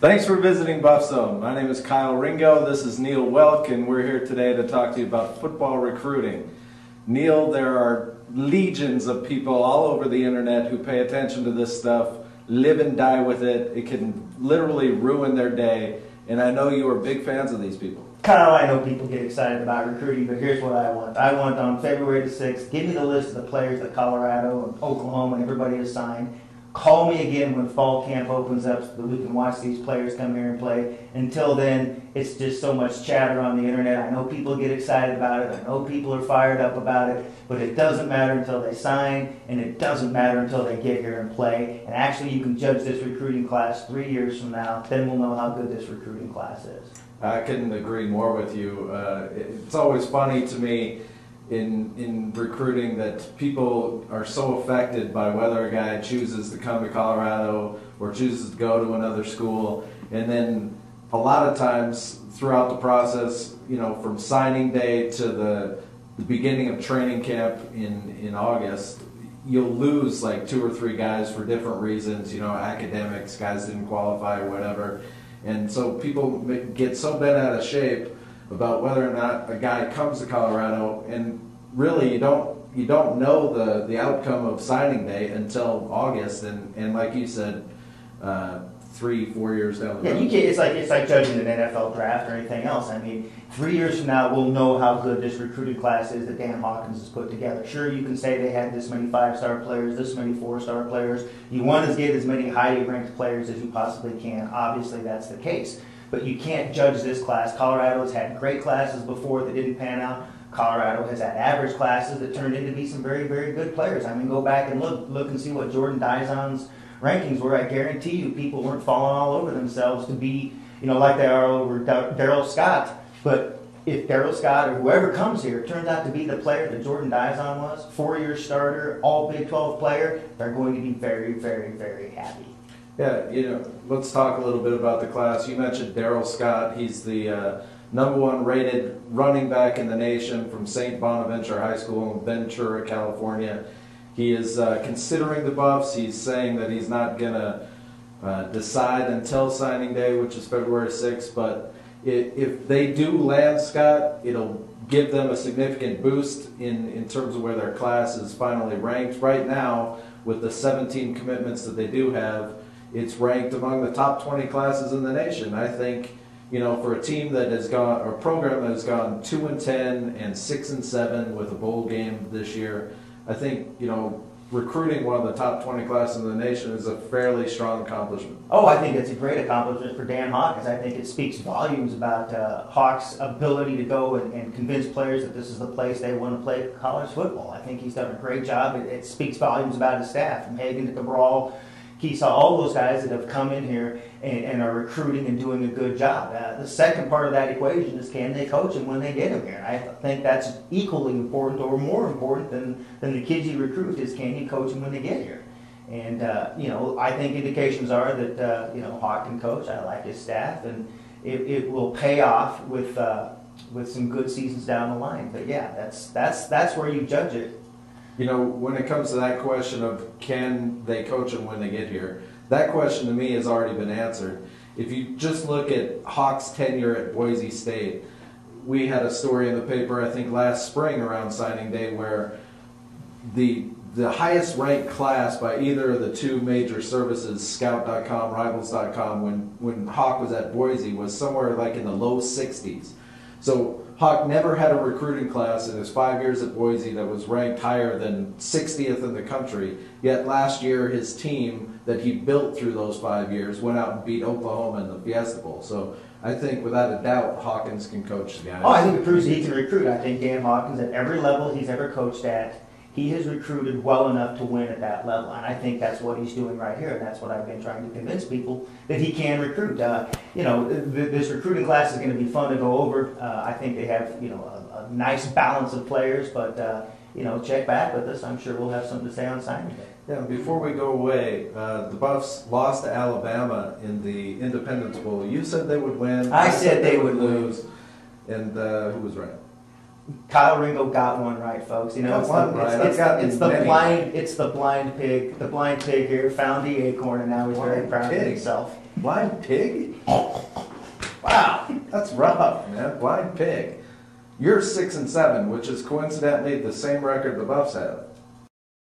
Thanks for visiting Buffzone. My name is Kyle Ringo. This is Neill Woelk, and we're here today to talk to you about football recruiting. Neill, there are legions of people all over the internet who pay attention to this stuff, live and die with it. It can literally ruin their day, and I know you are big fans of these people. Kyle, I know people get excited about recruiting, but here's what I want. I want on February the 6th, give me the list of the players that Colorado and Oklahoma and everybody has signed. Call me again when fall camp opens up so that we can watch these players come here and play. Until then, it's just so much chatter on the internet. I know people get excited about it. I know people are fired up about it. But it doesn't matter until they sign, and it doesn't matter until they get here and play. And actually, you can judge this recruiting class 3 years from now. Then we'll know how good this recruiting class is. I couldn't agree more with you. It's always funny to me in recruiting that people are so affected by whether a guy chooses to come to Colorado or chooses to go to another school, and then a lot of times throughout the process, you know, from signing day to the beginning of training camp in August, you'll lose like 2 or 3 guys for different reasons, you know, academics, guys didn't qualify or whatever, and so people get so bent out of shape about whether or not a guy comes to Colorado, and really you don't know the outcome of signing day until August, and like you said, 3-4 years down the road. Yeah, you can't. It's like judging an NFL draft or anything else. I mean, 3 years from now, we'll know how good this recruiting class is that Dan Hawkins has put together. Sure, you can say they had this many 5-star players, this many 4-star players. You want to get as many highly ranked players as you possibly can. Obviously, that's the case. But you can't judge this class. Colorado has had great classes before that didn't pan out. Colorado has had average classes that turned into be some very, very good players. I mean, go back and look and see what Jordan Dizon's rankings were. I guarantee you people weren't falling all over themselves to be, you know, like they are over Darryl Scott. But if Darryl Scott or whoever comes here turns out to be the player that Jordan Dizon was, 4-year starter, all Big 12 player, they're going to be very, very, very happy. Yeah, you know, let's talk a little bit about the class. You mentioned Darryl Scott. He's the #1 rated running back in the nation from St. Bonaventure High School in Ventura, California. He is considering the Buffs. He's saying that he's not going to decide until signing day, which is February 6th. But if they do land Scott, it'll give them a significant boost in terms of where their class is finally ranked. Right now, with the 17 commitments that they do have, it's ranked among the top 20 classes in the nation. I think, you know, for a team that has gone, or a program that has gone 2-10 and 6-7 with a bowl game this year, I think, you know, recruiting one of the top 20 classes in the nation is a fairly strong accomplishment. Oh, I think it's a great accomplishment for Dan Hawkins. I think it speaks volumes about Hawk's ability to go and convince players that this is the place they want to play college football. I think he's done a great job. It speaks volumes about his staff, from Hagan to Cabral, Keeshaw, all those guys that have come in here and are recruiting and doing a good job. The second part of that equation is, can they coach him when they get him here? I think that's equally important, or more important than the kids you recruit, is can you coach them when they get here? And you know, I think indications are that you know, Hawk can coach. I like his staff, and it will pay off with some good seasons down the line. But yeah, that's where you judge it. You know, when it comes to that question of can they coach them when they get here, that question to me has already been answered. If you just look at Hawk's tenure at Boise State, we had a story in the paper, I think last spring around signing day, where the highest ranked class by either of the 2 major services, Scout.com, Rivals.com, when Hawk was at Boise, was somewhere like in the low 60s. So Hawk never had a recruiting class in his 5 years at Boise that was ranked higher than 60th in the country. Yet last year, his team that he built through those 5 years went out and beat Oklahoma in the Fiesta Bowl. So I think without a doubt, Hawkins can coach the guys. Oh, I think it proves he can recruit. I think Dan Hawkins, at every level he's ever coached at, he has recruited well enough to win at that level, and I think that's what he's doing right here, and that's what I've been trying to convince people, that he can recruit. You know, this recruiting class is going to be fun to go over. I think they have, you know, a nice balance of players, but you know, check back with us. I'm sure we'll have something to say on signing day. Yeah, before we go away, the Buffs lost to Alabama in the Independence Bowl. You said they would win. I said they would lose. And who was right? Kyle Ringo got one right, folks. You know, it's the blind pig here found the acorn, and now he's very proud of himself. Blind pig? Wow, that's rough, man. Blind pig. You're 6-7, which is coincidentally the same record the Buffs have.